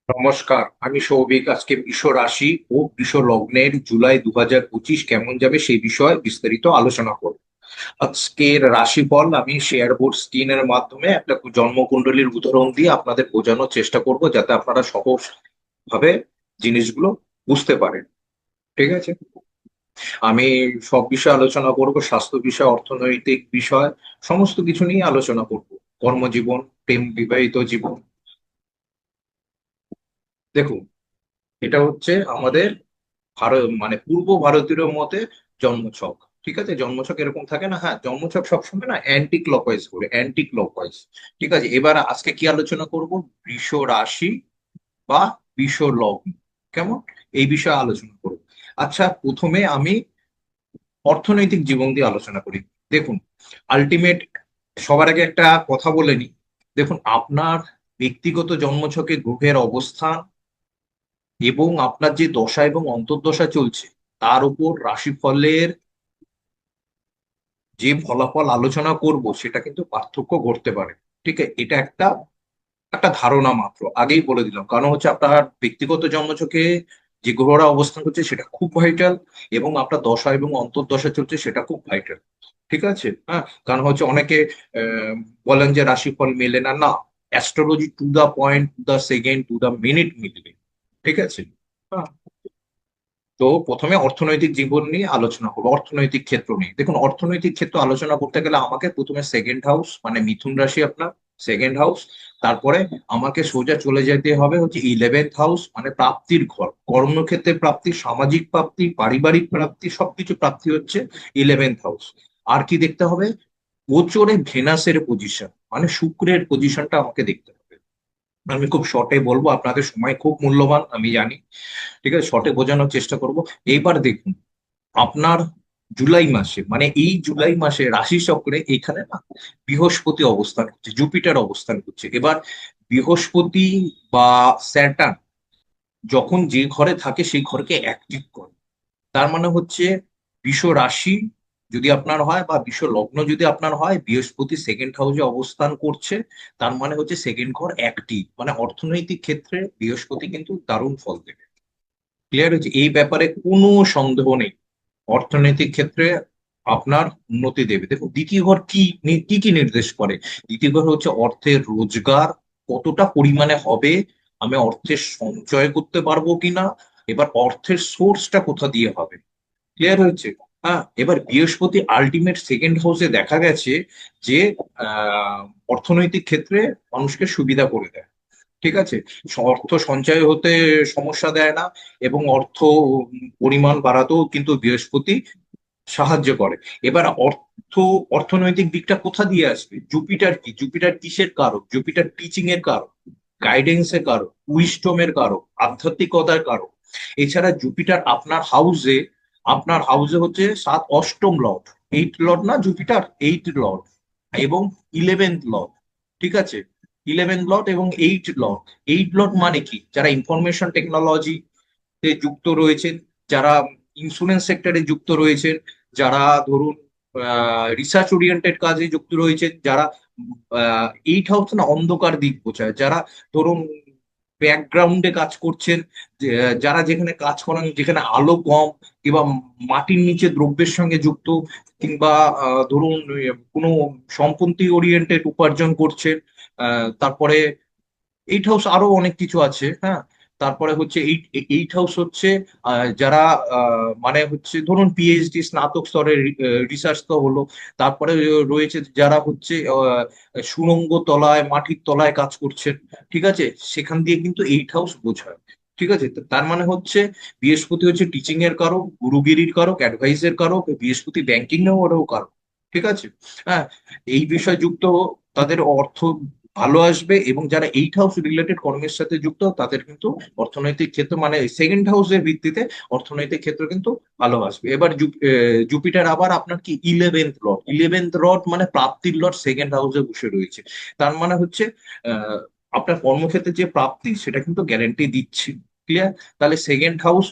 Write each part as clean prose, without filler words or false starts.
নমস্কার, আমি সৌভিক। আজকে বৃষ রাশি ও বৃষ লগ্নের জুলাই 2025 কেমন যাবে সেই বিষয়ে বিস্তারিত আলোচনা করব। আজকের রাশিফল আমি শেয়ার বোর্ড স্ক্রিনের মাধ্যমে একটা জন্মকুণ্ডলীর উদাহরণ দিয়ে আপনাদের বোঝানোর চেষ্টা করব, যাতে আপনারা সহজ ভাবে জিনিসগুলো বুঝতে পারেন। ঠিক আছে? আমি সব বিষয়ে আলোচনা করব, স্বাস্থ্য বিষয়, অর্থনৈতিক বিষয়, সমস্ত কিছু নিয়ে আলোচনা করব। কর্মজীবন, প্রেম, বিবাহিত জীবন। দেখুন, এটা হচ্ছে আমাদের মানে পূর্ব ভারতীয় মতে জন্মছক। ঠিক আছে? জন্মছক এরকম থাকে না? হ্যাঁ, জন্মছক সবসময় না অ্যান্টি ক্লকওয়াইজ ঘুরে, অ্যান্টি ক্লকওয়াইজ। ঠিক আছে, এবার আজকে কি আলোচনা করব? বৃষ রাশি বা বৃষ লগ্ন কেমন, এই বিষয়ে আলোচনা করব। আচ্ছা, প্রথমে আমি অর্থনৈতিক জীবন দিয়ে আলোচনা করি। দেখুন, আলটিমেট সবার আগে একটা কথা বলে নি। দেখুন, আপনার ব্যক্তিগত জন্মছকে গ্রহের অবস্থান এবং আপনার যে দশা এবং অন্তর্দশা চলছে তার উপর রাশিফলের যে ফলাফল আলোচনা করব সেটা কিন্তু পার্থক্য ঘটতে পারে। ঠিক আছে? এটা একটা একটা ধারণা মাত্র, আগেই বলে দিলাম। কারণ হচ্ছে আপনার ব্যক্তিগত জন্মছকে যে গ্রহরা অবস্থান করছে সেটা খুব ভাইটাল, এবং আপনার দশা এবং অন্তর্দশা চলছে সেটা খুব ভাইটাল। ঠিক আছে? হ্যাঁ, কারণ হচ্ছে অনেকে আহ, বলেন যে রাশিফল মেলে না। না, astrology to the point, to the second, to the minute মিলবে। ঠিক আছে? হ্যাঁ। তো প্রথমে অর্থনৈতিক জীবন নিয়ে আলোচনা করবো, অর্থনৈতিক ক্ষেত্র নিয়ে। দেখুন, অর্থনৈতিক ক্ষেত্র আলোচনা করতে গেলে আমাকে প্রথমে সেকেন্ড হাউস মানে মিথুন রাশি, আপনার সেকেন্ড হাউস। তারপরে আমাকে সোজা চলে যেতে হবে হচ্ছে 11th হাউস মানে প্রাপ্তির ঘর, কর্মক্ষেত্রে প্রাপ্তি, সামাজিক প্রাপ্তি, পারিবারিক প্রাপ্তি, সবকিছু প্রাপ্তি হচ্ছে 11th হাউস। আর কি দেখতে হবে? গোচরে ভেনাসের পজিশন মানে শুক্রের পজিশনটা আমাকে দেখতে হবে। আমি খুব শর্টে বলবো, আপনাদের সময় খুব মূল্যবান আমি জানি। ঠিক আছে, শর্টে বোঝানোর চেষ্টা করব। এইবার দেখুন, আপনার জুলাই মাসে মানে এই জুলাই মাসে রাশি চক্রে এখানে না বৃহস্পতি অবস্থান করছে, জুপিটার অবস্থান করছে। এবার বৃহস্পতি বা স্যাটার্ন যখন যে ঘরে থাকে সেই ঘরকে অ্যাক্টিভ করে। তার মানে হচ্ছে বৃষ রাশি যদি আপনার হয় বা বৃষ লগ্ন যদি আপনার হয়, বৃহস্পতি সেকেন্ড হাউসে অবস্থান করছে, তার মানে হচ্ছে সেকেন্ড ঘর অ্যাক্টিভ, মানে অর্থনৈতিক ক্ষেত্রে বৃহস্পতি কিন্তু দারুণ ফল দেবে। ক্লিয়ার হচ্ছে? এই ব্যাপারে কোনো সন্দেহ নেই। অর্থনৈতিক ক্ষেত্রে আপনার উন্নতি দেবে। দেখুন, দ্বিতীয় ঘর কি কি নির্দেশ করে। দ্বিতীয় ঘর হচ্ছে অর্থের রোজগার কতটা পরিমাণে হবে, আমি অর্থের সঞ্চয় করতে পারবো কিনা, এবার অর্থের সোর্সটা কোথা দিয়ে হবে। ক্লিয়ার হয়েছে? হ্যাঁ, এবার বৃহস্পতি আলটিমেট সেকেন্ড হাউসে দেখা গেছে যে আহ অর্থনৈতিক ক্ষেত্রে মানুষকে সুবিধা করে দেয়। ঠিক আছে? অর্থ সঞ্চয় হতে সমস্যা দেয় না, এবং অর্থ পরিমাণ বাড়াতেও কিন্তু বৃহস্পতি সাহায্য করে। এবার অর্থনৈতিক দিকটা কোথা দিয়ে আসবে? জুপিটার কি? জুপিটার কিসের কারক? জুপিটার টিচিং এর কারক, গাইডেন্স এর কারক, উইস্টমের কারক, আধ্যাত্মিকতার কারক। এছাড়া জুপিটার আপনার হাউসে হচ্ছে অষ্টম লর্ড, এইট লর্ড না জুপিটার, এইট লর্ড এবং 11th লর্ড। ঠিক আছে? 11th লর্ড এবং এইট লর্ড মানে কি? যারা ইনফরমেশন টেকনোলজি যুক্ত রয়েছেন, যারা ইন্স্যুরেন্স সেক্টরে যুক্ত রয়েছেন, যারা ধরুন রিসার্চ ওরিয়েন্টেড কাজে যুক্ত রয়েছেন, যারা এইট হাউস না অন্ধকার দিক বোঝায়, যারা ধরুন ব্যাকগ্রাউন্ডে কাজ করছেন, যারা যেখানে কাজ করেন যেখানে আলো কম, কিংবা মাটির নিচে দ্রব্যের সঙ্গে যুক্ত, কিংবা ধরুন কোনো সম্পত্তি ওরিয়েন্টেড উপার্জন করছেন। তারপরে এইট হাউস আরো অনেক কিছু আছে। হ্যাঁ, তারপরে হচ্ছে এইট এইট হাউস হচ্ছে যারা মানে হচ্ছে ধরুন পিএইচডি স্নাতক স্তরের রিসার্চ তো হলো। তারপরে রয়েছে যারা হচ্ছে সুড়ঙ্গ তলায়, মাটির তলায় কাজ করছেন। ঠিক আছে? সেখান দিয়ে কিন্তু এইট হাউস বোঝায়। ঠিক আছে? তো তার মানে হচ্ছে বৃহস্পতি হচ্ছে টিচিং এর কারক, গুরুগিরির কারক, অ্যাডভাইসের কারক, বৃহস্পতি ব্যাংকিং এরও কারক। ঠিক আছে? হ্যাঁ, এই বিষয় যুক্ত তাদের অর্থ ভালো আসবে, এবং যারা এইট হাউস রিলেটেড কর্মের সাথে যুক্ত তাদের কিন্তু অর্থনৈতিক ক্ষেত্র মানে সেকেন্ড হাউসের ভিত্তিতে অর্থনৈতিক ক্ষেত্র কিন্তু ভালো আসবে। এবার জুপিটার আবার আপনার কি 11th লর্ড মানে প্রাপ্তির লর্ড সেকেন্ড হাউসে বসে রয়েছে। তার মানে হচ্ছে আহ আপনার কর্মক্ষেত্রে যে প্রাপ্তি সেটা কিন্তু গ্যারান্টি দিচ্ছি। ক্লিয়ার? তাহলে সেকেন্ড হাউস,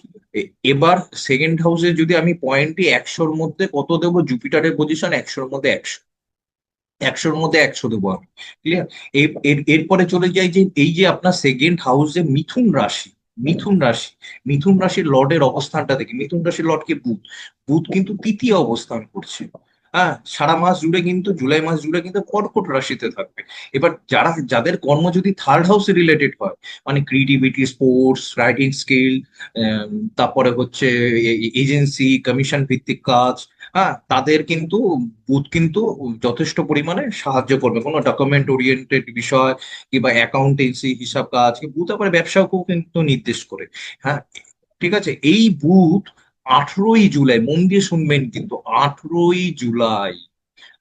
এবার সেকেন্ড হাউসে যদি আমি পয়েন্টই 100-র মধ্যে কত দেবো, জুপিটারের পজিশন 100-র মধ্যে 100। একশোর মধ্যে 100 দেবো আমি। ক্লিয়ার। এরপরে চলে যাই যে এই যে আপনার সেকেন্ড হাউসে মিথুন রাশি, মিথুন রাশি, মিথুন রাশির লর্ডের অবস্থানটা দেখি। মিথুন রাশির লর্ড কে বুধ। বুধ কিন্তু তৃতীয় অবস্থান করছে। হ্যাঁ, সারা মাস জুড়ে কিন্তু, জুলাই মাস জুড়ে কিন্তু কর্কট রাশিতে থাকবে। এবার যাদের কর্ম যদি থার্ড হাউসে রিলেটেড হয়, মানে ক্রিয়েটিভিটি, স্পোর্টস, রাইটিং স্কিল, তারপরে হচ্ছে এজেন্সি, কমিশন ভিত্তিক কাজ, হ্যাঁ, তাদের কিন্তু বুথ কিন্তু যথেষ্ট পরিমাণে সাহায্য করবে কোনো ডকুমেন্ট ওরিয়েন্টেড বিষয় কিংবা অ্যাকাউন্টেন্সি, হিসাব কাজ। বুথ আবার ব্যবসাকেও কিন্তু নির্দেশ করে। হ্যাঁ, ঠিক আছে। এই বুথ 18ই জুলাই, মন দিয়ে শুনবেন কিন্তু, 18ই জুলাই,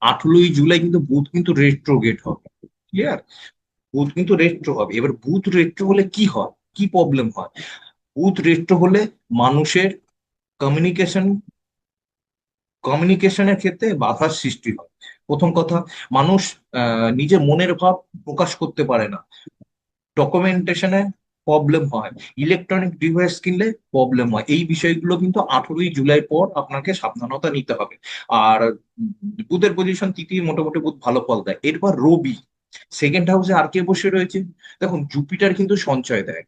18ই জুলাই কিন্তু বুথ কিন্তু রেট্রোগেট হবে। ক্লিয়ার। বুথ কিন্তু রেট্রো হবে। এবার বুথ রেট্রো হলে কি হয়, কি প্রবলেম হয়? বুথ রেট্রো হলে মানুষের কমিউনিকেশন, কমিউনিকেশনের ক্ষেত্রে বাধার সৃষ্টি হয়। প্রথম কথা, মানুষ নিজের মনের ভাব প্রকাশ করতে পারে না। ডকুমেন্টেশনে প্রবলেম হয়। ইলেকট্রনিক ডিভাইস কিনলে প্রবলেম হয়। এই বিষয়গুলো কিন্তু 18ই জুলাই পর আপনাকে সাবধানতা নিতে হবে। আর বুধের পজিশন তৃতীয়, মোটামুটি বুধ ভালো ফল দেয়। এরপর রবি সেকেন্ড হাউসে আর কে বসে রয়েছে? দেখুন, জুপিটার কিন্তু সঞ্চয় দেয়।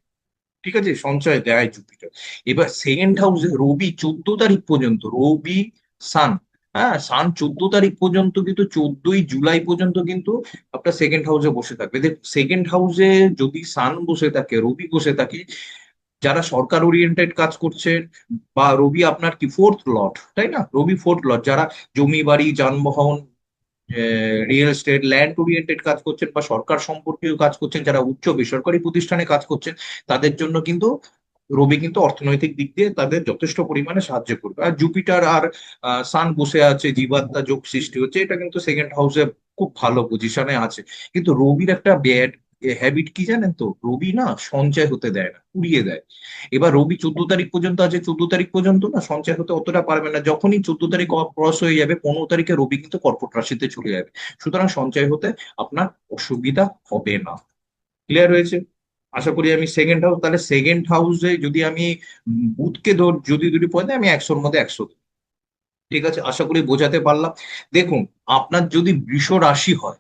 ঠিক আছে, সঞ্চয় দেয় জুপিটার। এবার সেকেন্ড হাউসে রবি 14 তারিখ পর্যন্ত, রবি, সান, হ্যাঁ, সান 14 তারিখ পর্যন্ত কিন্তু, 14ই জুলাই পর্যন্ত কিন্তু আপনার সেকেন্ড হাউসে বসে থাকবে। দেখ, সেকেন্ড হাউসে যদি সান বসে থাকে, রবি বসে থাকে, যারা সরকার ওরিয়েন্টেড কাজ করছেন, বা রবি আপনার কি ফোর্থ লর্ড, তাই না? রবি ফোর্থ লর্ড, যারা জমি বাড়ি, যানবাহন, রিয়েল এস্টেট, ল্যান্ড ওরিয়েন্টেড কাজ করছেন, বা সরকার সম্পর্কীয় কাজ করছেন, যারা উচ্চ বেসরকারি প্রতিষ্ঠানে কাজ করছেন, তাদের জন্য কিন্তু রবি কিন্তু অর্থনৈতিক দিক দিয়ে তাদের যথেষ্ট পরিমাণে সাহায্য করবে। আর জুপিটার আর সান বসে আছে, জীবাত্মা যোগ সৃষ্টি হচ্ছে, এটা কিন্তু সেকেন্ড হাউসে খুব ভালো পজিশনে আছে। কিন্তু রবির একটা ব্যাড হ্যাবিট কি জানেন তো? রবি না সঞ্চয় হতে দেয় না, উড়িয়ে দেয়। এবার রবি 14 তারিখ পর্যন্ত আছে, 14 তারিখ পর্যন্ত না সঞ্চয় হতে অতটা পারবে না। যখনই 14 তারিখ ক্রস হয়ে যাবে, 15 তারিখে রবি কিন্তু কর্কট রাশিতে চলে যাবে। সুতরাং সঞ্চয় হতে আপনার অসুবিধা হবে না। ক্লিয়ার হয়েছে? আশা করি। আমি সেকেন্ড হাউস, তাহলে সেকেন্ড হাউসে যদি আমি বুথকে যদি দুটি পয়েন্ট দেয়, আমি 100-র মধ্যে 100 দেব। ঠিক আছে, আশা করি বোঝাতে পারলাম। দেখুন, আপনার যদি বৃষ রাশি হয়,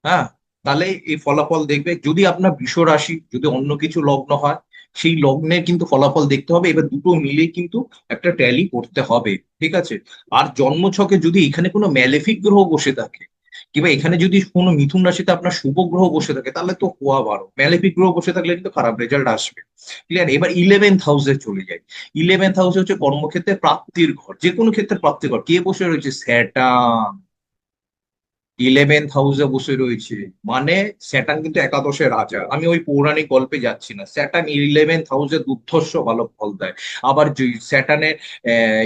হ্যাঁ, তাহলে এই ফলাফল দেখবে। যদি আপনার বৃষ রাশি, যদি অন্য কিছু লগ্ন হয়, সেই লগ্নের কিন্তু ফলাফল দেখতে হবে। এবার দুটো মিলে কিন্তু একটা ট্যালি করতে হবে। ঠিক আছে। আর জন্মছকে যদি এখানে কোনো ম্যালেফিক গ্রহ বসে থাকে, কিংবা এখানে যদি কোনো মিথুন রাশিতে আপনার শুভ গ্রহ বসে থাকে, তাহলে তো হওয়া বারো। ম্যালেফিক গ্রহ বসে থাকলে কিন্তু খারাপ রেজাল্ট আসবে। ক্লিয়ার। এবার 11th হাউসে চলে যায়। 11th হাউসে হচ্ছে কর্মক্ষেত্রে প্রাপ্তির ঘর, যে কোনো ক্ষেত্রে প্রাপ্তির ঘর। কে বসে রয়েছে? স্যাটার্ন 11th হাউসে বসে রয়েছে। মানে স্যাটার্ন কিন্তু একাদশের রাজা। আমি ওই পৌরাণিক গল্পে যাচ্ছি না, স্যাটার্ন 11th হাউসে দুর্ধর্ষ ভালো ফল দেয়। আবার স্যাটার্নের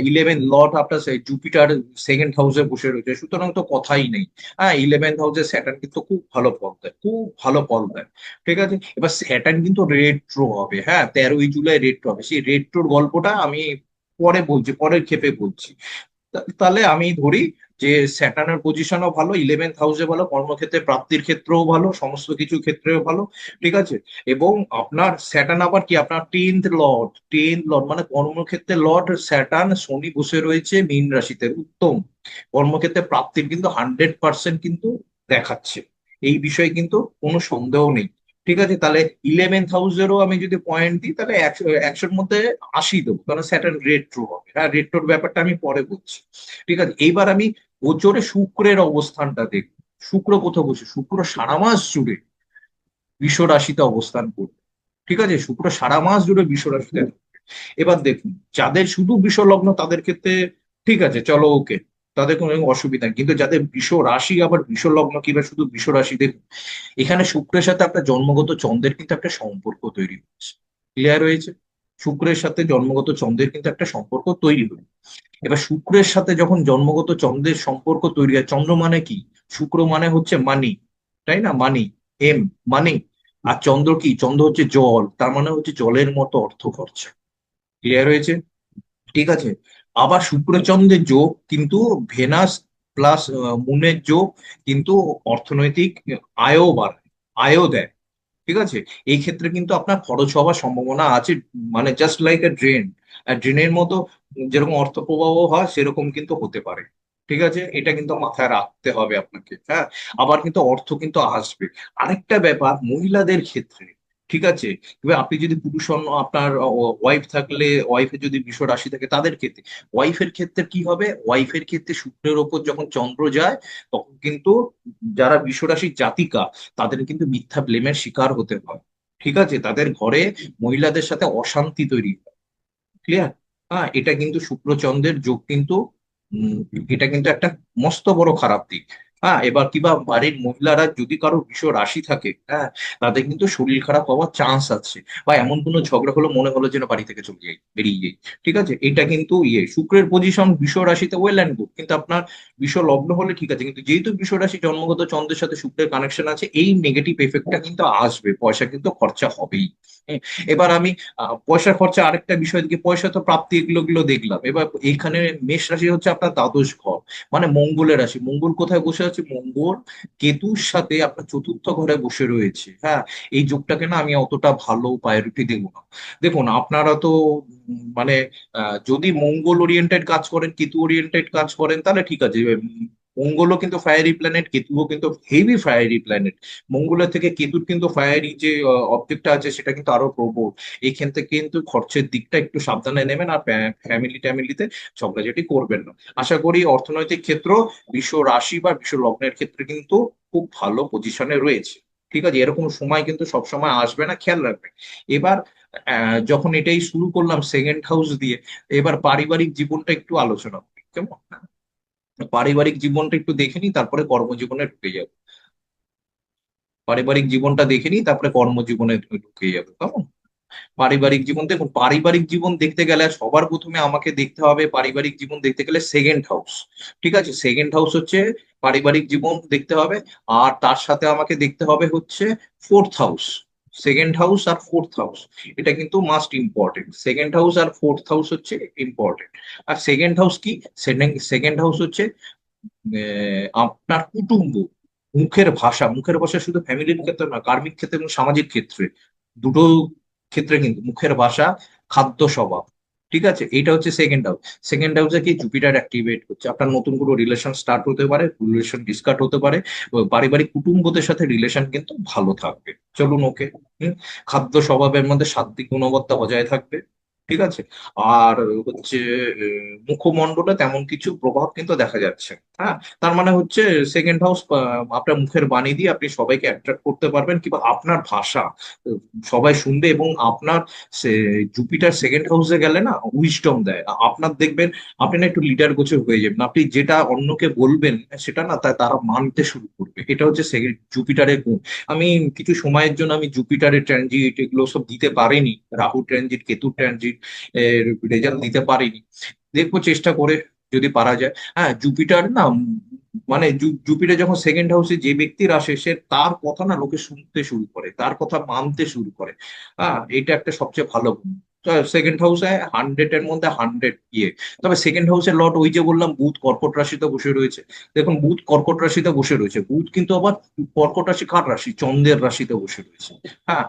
11 লর্ড আপনার জুপিটার সেকেন্ড হাউসে বসে রয়েছে, সুতরাং তো কথাই নেই। হ্যাঁ, 11th হাউসে স্যাটার্ন কিন্তু খুব ভালো ফল দেয়, খুব ভালো ফল দেয়। ঠিক আছে। এবার স্যাটার্ন কিন্তু রেট্রো হবে। হ্যাঁ, 13ই জুলাই রেট্রো হবে। সেই রেট্রোর গল্পটা আমি পরে বলছি, পরের ক্ষেপে বলছি। তাহলে আমি ধরি যে স্যাটার্নের পজিশনও ভালো, 11th হাউসে ভালো, কর্মক্ষেত্রে প্রাপ্তির ক্ষেত্রেও ভালো, সমস্ত কিছু ক্ষেত্রেও ভালো। ঠিক আছে। এবং আপনার স্যাটার্ন আবার কি, আপনার 10th লর্ড, 10th লর্ড মানে কর্মক্ষেত্রে লর্ড স্যাটার্ন, শনি বসে রয়েছে মীন রাশিতে। উত্তম কর্মক্ষেত্রে প্রাপ্তির কিন্তু 100% কিন্তু দেখাচ্ছে। এই বিষয়ে কিন্তু কোনো সন্দেহ নেই। ঠিক আছে। তাহলে 11th হাউসেরও আমি যদি পয়েন্ট দিই, তাহলে 100-র মধ্যে 80 দেবো, কারণ স্যাটার্ন রেট্রো হবে। হ্যাঁ, রেট্রোর ব্যাপারটা আমি পরে বলছি। ঠিক আছে। এইবার আমি গোচরে শুক্রের অবস্থানটা দেখব। শুক্র কোথাও বসে? শুক্র সারা মাস জুড়ে বৃষ রাশিতে অবস্থান করবে। ঠিক আছে, শুক্র সারা মাস জুড়ে বৃষ রাশিতে থাকবে। এবার দেখুন, যাদের শুধু বৃষ লগ্ন তাদের ক্ষেত্রে ঠিক আছে, চলো ওকে, তাদের কোনো অসুবিধা নেই। কিন্তু যাদের বৃষ রাশি আবার বৃষ লগ্ন কিংবা শুধু বৃষ রাশি, দেখুন এখানে শুক্রের সাথে আপনার জন্মগত চন্দ্রের কিন্তু একটা সম্পর্ক তৈরি হচ্ছে। ক্লিয়ার হয়েছে? শুক্রের সাথে জন্মগত চন্দ্রের কিন্তু একটা সম্পর্ক তৈরি হলো। এবার শুক্রের সাথে যখন জন্মগত চন্দ্রের সম্পর্ক তৈরি হয়, চন্দ্র মানে কি? শুক্র মানে হচ্ছে মানি, তাই না? মানি, এম, মানি। আর চন্দ্র কি? চন্দ্র হচ্ছে জল, তার মানে হচ্ছে জলের মতো অর্থ খরচা। ক্লিয়ার হয়েছে? ঠিক আছে। আবার শুক্র চন্দ্রের যোগ কিন্তু ভেনাস প্লাস মুনের যোগ কিন্তু অর্থনৈতিক আয়ও বাড়ায়, আয়ও দেয়। ঠিক আছে। এই ক্ষেত্রে কিন্তু আপনার খরচ হওয়ার সম্ভাবনা আছে। মানে জাস্ট লাইক এ ড্রেন, আর ড্রেনের মতো যেরকম অর্থ প্রবাহ হয়, সেরকম কিন্তু হতে পারে। ঠিক আছে, এটা কিন্তু মাথায় রাখতে হবে আপনাকে। হ্যাঁ, আবার কিন্তু অর্থ কিন্তু আসবে। আরেকটা ব্যাপার মহিলাদের ক্ষেত্রে, ঠিক আছে, এবার আপনি যদি পুরুষ আপনার ওয়াইফ থাকলে, ওয়াইফের যদি বৃষ রাশি থাকে তাদের ক্ষেত্রে, ওয়াইফের ক্ষেত্রে কি হবে, ওয়াইফের ক্ষেত্রে শুক্রের ওপর যখন চন্দ্র যায়, তখন কিন্তু যারা বৃষ রাশির জাতিকা, তাদের কিন্তু মিথ্যা ব্লেমের শিকার হতে হয়। ঠিক আছে, তাদের ঘরে মহিলাদের সাথে অশান্তি তৈরি হয়। ক্লিয়ার? হ্যাঁ, এটা কিন্তু শুক্রচন্দ্রের যোগ কিন্তু, উম, এটা কিন্তু একটা মস্ত বড় খারাপ দিক। হ্যাঁ, এবার কিবা বাড়ির মহিলারা যদি কারো বৃষ রাশি থাকে, হ্যাঁ, তাদের কিন্তু শরীর খারাপ হওয়ার চান্স আছে, বা এমন কোনো ঝগড়া হলো মনে হলো যেন বাড়ি থেকে চলে যাই, বেরিয়ে যাই। ঠিক আছে, এটা কিন্তু শুক্রের পজিশন বৃষ রাশিতে ওয়েল অ্যান্ড গুড, কিন্তু আপনার বৃষ লগ্ন হলে ঠিক আছে, কিন্তু যেহেতু বৃষ রাশি জন্মগত চন্দ্রের সাথে শুক্রের কানেকশন আছে, এই নেগেটিভ এফেক্টটা কিন্তু আসবে, পয়সা কিন্তু খরচা হবেই। হ্যাঁ, এবার আমি পয়সা খরচা আরেকটা বিষয় দিকে, পয়সা তো প্রাপ্তি এগুলো গুলো দেখলাম। এবার এখানে মেষ রাশি হচ্ছে আপনার দ্বাদশ ঘর, মানে মঙ্গলের রাশি। মঙ্গল কোথায় বসে আছে, মঙ্গল কেতুর সাথে আপনার চতুর্থ ঘরে বসে রয়েছে। হ্যাঁ, এই যোগটাকে না আমি অতটা ভালো প্রায়োরিটি দেবো না। দেখুন আপনারা তো মানে যদি মঙ্গল ওরিয়েন্টেড কাজ করেন, কেতু ওরিয়েন্টেড কাজ করেন, তাহলে ঠিক আছে। মঙ্গলও কিন্তু ফায়ারি প্ল্যানেট, কেতুও কিন্তু হেভি ফায়ারি প্ল্যানেট। মঙ্গলের থেকে কেতুর কিন্তু ফায়ারি যে অবজেক্টটা আছে সেটা কিন্তু আরো প্রবল। এইখান থেকে কিন্তু খরচের দিকটা একটু সাবধানে নেবেন, আর ফ্যামিলি ট্যামিলিতে ঝগড়াঝাটি করবেন না। আশা করি অর্থনৈতিক ক্ষেত্র, বিশ্ব রাশি বা বিশ্ব লগ্নের ক্ষেত্রে কিন্তু খুব ভালো পজিশনে রয়েছে। ঠিক আছে, এরকম সময় কিন্তু সব সময় আসবে না, খেয়াল রাখবেন। এবার যখন এটাই শুরু করলাম সেকেন্ড হাউস দিয়ে, এবার পারিবারিক জীবনটা একটু আলোচনা করি, কেমন? পারিবারিক জীবনটা একটু দেখে নিই, তারপরে কর্মজীবনে ঢুকে যাবো। পারিবারিক জীবনটা দেখে নিই, তারপরে কর্মজীবনে ঢুকে যাবো, কেমন? পারিবারিক জীবন, দেখুন পারিবারিক জীবন দেখতে গেলে সবার প্রথমে আমাকে দেখতে হবে, পারিবারিক জীবন দেখতে গেলে সেকেন্ড হাউস। ঠিক আছে, সেকেন্ড হাউস হচ্ছে পারিবারিক জীবন দেখতে হবে। আর তার সাথে আমাকে দেখতে হবে হচ্ছে ফোর্থ হাউস। সেকেন্ড হাউস আর ফোর্থ হাউস, এটা কিন্তু মাস্ট ইম্পর্টেন্ট। সেকেন্ড হাউস আর ফোর্থ হাউস হচ্ছে ইম্পর্টেন্ট। আর সেকেন্ড হাউস কি, সেকেন্ড হাউস হচ্ছে আপনার কুটুম্ব, মুখের ভাষা। মুখের ভাষা শুধু ফ্যামিলির ক্ষেত্রে না, কার্মিক ক্ষেত্রে এবং সামাজিক ক্ষেত্রে, দুটো ক্ষেত্রে কিন্তু মুখের ভাষা, খাদ্য স্বভাব। ঠিক আছে, এটা হচ্ছে সেকেন্ড হাউস। সেকেন্ড হাউসে কি জুপিটার অ্যাক্টিভেট হচ্ছে, আপনার নতুন কোনো রিলেশন স্টার্ট হতে পারে, রিলেশন ডিসকাট হতে পারে, ও পারিবারিক কুটুম্বদের সাথে রিলেশন কিন্তু ভালো থাকবে। চলুন, ওকে। খাদ্য স্বভাবের মধ্যে সাত্ত্বিক গুণবত্তা বজায় থাকবে। ঠিক আছে। আর হচ্ছে মুখমণ্ডলে তেমন কিছু প্রভাব কিন্তু দেখা যাচ্ছে। হ্যাঁ, তার মানে হচ্ছে সেকেন্ড হাউস, আপনার মুখের বাণী দিয়ে আপনি সবাইকে অ্যাট্রাক্ট করতে পারবেন, কিংবা আপনার ভাষা আহ, সবাই শুনবে। এবং আপনার সে জুপিটার সেকেন্ড হাউসে গেলে না উইজডম দেয় আপনার, দেখবেন আপনি না একটু লিডার গোছের হয়ে যাবেন। আপনি যেটা অন্যকে বলবেন সেটা না তারা মানতে শুরু করবে। এটা হচ্ছে জুপিটারের গুণ। আমি কিছু সময়ের জন্য আমি জুপিটারের ট্রানজিট এগুলো সব দিতে পারিনি, রাহু ট্রানজিট, কেতু ট্রানজিট এর রেজাল্ট দিতে পারিনি। দেখবো চেষ্টা করে, যদি পারা যায়। হ্যাঁ, জুপিটার না মানে জুপিটার যখন সেকেন্ড হাউসে যে ব্যক্তির আসে, সে তার কথা না লোকে শুনতে শুরু করে, তার কথা মানতে শুরু করে। হ্যাঁ, এটা একটা সবচেয়ে ভালো গুণ। সেকেন্ড হাউসে 100 এর মধ্যে 100 তবে সেকেন্ড হাউসের লর্ড, ওই যে বললাম বুধ কর্কট রাশিতে বসে রয়েছে। দেখুন বুধ কর্কট রাশিতে বসে রয়েছে, বুধ কিন্তু আবার কর্কট রাশি কার রাশি, চন্দ্রের রাশিতে বসে রয়েছে। হ্যাঁ,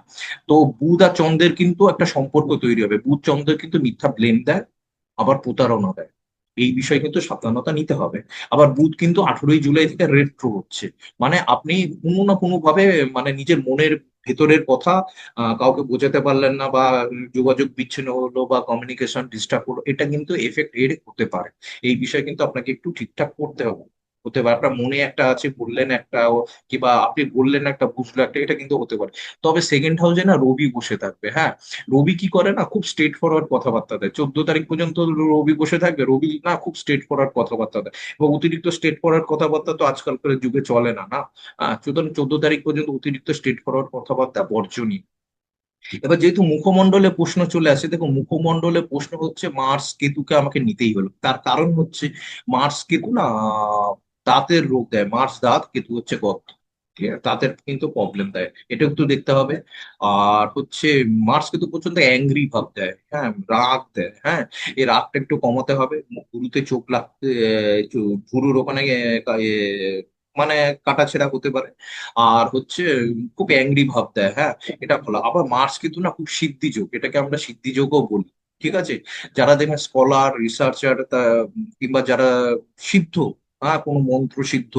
তো বুধ আর চন্দ্রের কিন্তু একটা সম্পর্ক তৈরি হবে। বুধ চন্দ্রের কিন্তু মিথ্যা ব্লেম দেয়, আবার প্রতারণা দেয়। এই বিষয়ে কিন্তু সাবধানতা নিতে হবে। আবার বুধ কিন্তু 18ই জুলাই থেকে রেট্রো হচ্ছে, মানে আপনি কোনো না কোনো ভাবে, মানে নিজের মনের ভেতরের কথা কাউকে বোঝাতে পারলেন না, বা যোগাযোগ বিচ্ছিন্ন হলো, বা কমিউনিকেশন ডিস্টার্ব হলো, এটা কিন্তু এফেক্ট এর হতে পারে। এই বিষয়ে কিন্তু আপনাকে একটু ঠিকঠাক করতে হবে। হতে পারে আপনার মনে একটা আছে, বললেন একটা, কিংবা আপনি বললেন একটা, বুঝলো একটা, এটা কিন্তু হতে পারে। তবে সেকেন্ড হাউসে না রবি বসে থাকবে। হ্যাঁ, রবি কি করে না, খুব স্ট্রেট ফরওয়ার্ড কথাবার্তা দেয়। 14 তারিখ পর্যন্ত রবি বসে থাকবে, রবি না খুব স্ট্রেট ফরওয়ার্ড কথাবার্তা দেয়। এবং অতিরিক্ত স্ট্রেট ফরওয়ার্ড কথাবার্তা তো আজকালকার যুগে চলে না, না। সুতরাং 14 তারিখ পর্যন্ত অতিরিক্ত স্ট্রেট ফরওয়ার্ড কথাবার্তা বর্জনীয়। এবার যেহেতু মুখমণ্ডলে প্রশ্ন চলে আসে, দেখো মুখমণ্ডলে প্রশ্ন হচ্ছে মার্স কেতুকে আমাকে নিতেই হলো। তার কারণ হচ্ছে মার্স কেতু না দাঁতের রোগ দেয়। মার্স দাঁত, কেতু হচ্ছে গর্ত। ঠিক আছে, দাঁতের কিন্তু প্রবলেম দেয়, এটা একটু দেখতে হবে। আর হচ্ছে মার্স কিন্তু প্রচন্ড অ্যাংরি ভাব দেয়, হ্যাঁ, রাগ দেয়। হ্যাঁ, এই রাগটা একটু কমাতে হবে। গুরুতে চোখ লাগতে, ভুরুর ওখানে মানে কাটাছেঁড়া হতে পারে। আর হচ্ছে খুব অ্যাংরি ভাব দেয়। হ্যাঁ, এটা ভালো। আবার মার্স কিন্তু না খুব সিদ্ধিযোগ, এটাকে আমরা সিদ্ধিযোগও বলি। ঠিক আছে, যারা দেখেন স্কলার রিসার্চার, কিংবা যারা সিদ্ধ, কোনো মন্ত্রসিদ্ধ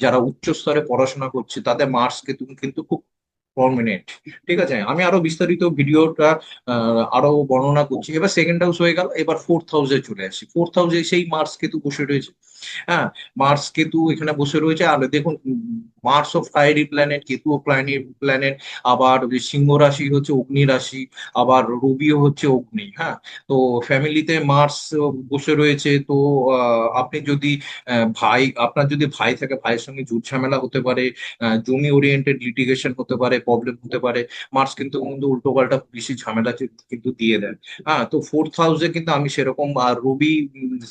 যারা উচ্চ স্তরে পড়াশোনা করছে তাদের মার্কস কিন্তু কিন্তু খুব প্রমিনেন্ট। ঠিক আছে, আমি আরো বিস্তারিত ভিডিওটা আরো বর্ণনা করছি। এবার সেকেন্ড হাউস হয়ে গেল, এবার ফোর্থ হাউসে চলে আসি। ফোর্থ হাউসে সেই মার্স কেতু বসে রয়েছে। হ্যাঁ, মার্স কেতু এখানে বসে রয়েছে। আর দেখুন, মার্স ও ফায়ারি প্ল্যানেট, কেতু ও প্ল্যানেট। আবার ওই সিংহ রাশি হচ্ছে অগ্নি রাশি, আবার রবিও হচ্ছে অগ্নি। হ্যাঁ, তো ফ্যামিলিতে মার্স বসে রয়েছে। তো আপনি যদি আপনার যদি ভাই থাকে, ভাইয়ের সঙ্গে ঝুট ঝামেলা হতে পারে, জমি ওরিয়েন্টেড লিটিগেশন হতে পারে, প্রবলেম হতে পারে। মার্স কিন্তু কিন্তু উল্টো পাল্টা বেশি ঝামেলা কিন্তু দিয়ে দেয়। হ্যাঁ, তো ফোর্থ হাউসে কিন্তু আমি সেরকম, আর রবি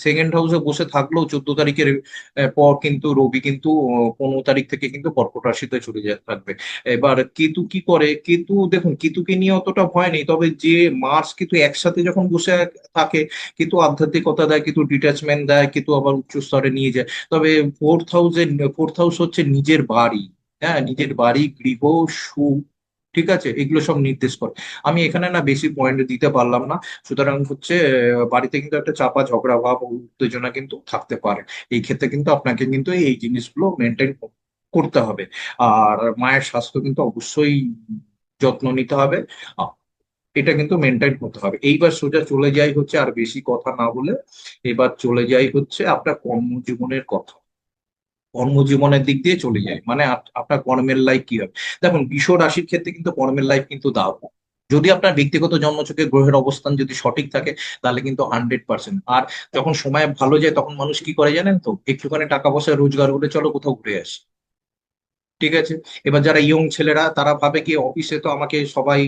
সেকেন্ড হাউসে বসে থাকলেও 14 তারিখের পর কিন্তু রবি কিন্তু 15 তারিখ থেকে কিন্তু কর্কট রাশিতে চলে যেতে থাকবে। এবার কেতু কি করে, কেতু দেখুন কেতুকে নিয়ে অতটা ভয় নেই, তবে যে মার্স কিন্তু একসাথে যখন বসে থাকে, কিন্তু আধ্যাত্মিকতা দেয়, কিন্তু ডিট্যাচমেন্ট দেয়, কিন্তু আবার উচ্চ স্তরে নিয়ে যায়। তবে ফোর্থ হাউস হচ্ছে নিজের বাড়ি। হ্যাঁ, নিজের বাড়ি, গৃহ, সুখ, ঠিক আছে, এগুলো সব নির্দেশ করে। আমি এখানে না বেশি পয়েন্ট দিতে পারলাম না। সুতরাং হচ্ছে বাড়িতে কিন্তু একটা চাপা ঝগড়া ভাব ও উত্তেজনা কিন্তু থাকতে পারে। এই ক্ষেত্রে কিন্তু আপনাকে কিন্তু এই জিনিসগুলো মেনটেন করতে হবে। আর মায়ের স্বাস্থ্য কিন্তু অবশ্যই যত্ন নিতে হবে। আ- এটা কিন্তু মেনটেন করতে হবে। এইবার সোজা চলে যাই হচ্ছে, আর বেশি কথা না বলে এবার চলে যাই হচ্ছে আপনার কর্মজীবনের কথা। কর্মজীবনের দিক দিয়ে চলে যায়, মানে আপনার কর্মের লাইফ কি হবে। দেখুন, বৃষ রাশির ক্ষেত্রে কিন্তু কর্মের লাইফ কিন্তু দাও, যদি আপনার ব্যক্তিগত জন্মছকে গ্রহের অবস্থান যদি সঠিক থাকে, তাহলে কিন্তু 100%। আর যখন সময় ভালো যায় তখন মানুষ কি করে জানেন তো, একটুখানি টাকা পয়সা রোজগার হলে চলো কোথাও ঘুরে আসি। ঠিক আছে, এবার যারা ইয়ং ছেলেরা তারা ভাবে কি অফিসে তো আমাকে সবাই